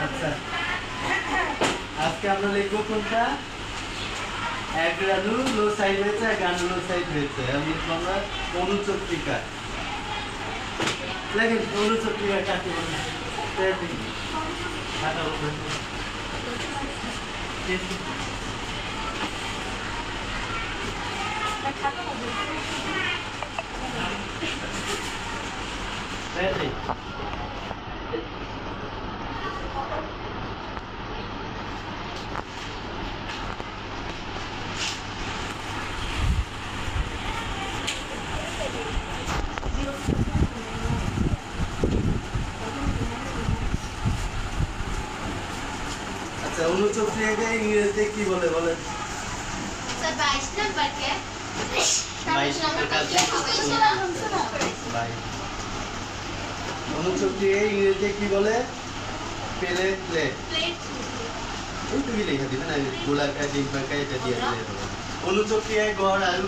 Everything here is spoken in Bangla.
আচ্ছা, আজকে আমরা লিখবো কোনটা? এক রানু লো সাইড হয়েছে, এক রানু লো সাইড হয়েছে। আমি লিখবো আমরা অনুচক্রিকা। লেখেন অনুচক্রিকা কাকে বলে? খাতা বলবেন। Ready? আচ্ছা, অনুচক্রিয়াকে ইংরেজিতে কি বলে বলেন? স্যার 22 নাম্বারকে 22 নাম্বার কাজে অনুচক্রিয়া ইংরেজিতে কি বলে? প্লেট। প্লেট ওইটুকুই লেখা দিবেন, গোলাকার ডিম্বাকার এটা দিয়ে দিলে হবে। অনুচক্রিয়ায় গড় আয়ু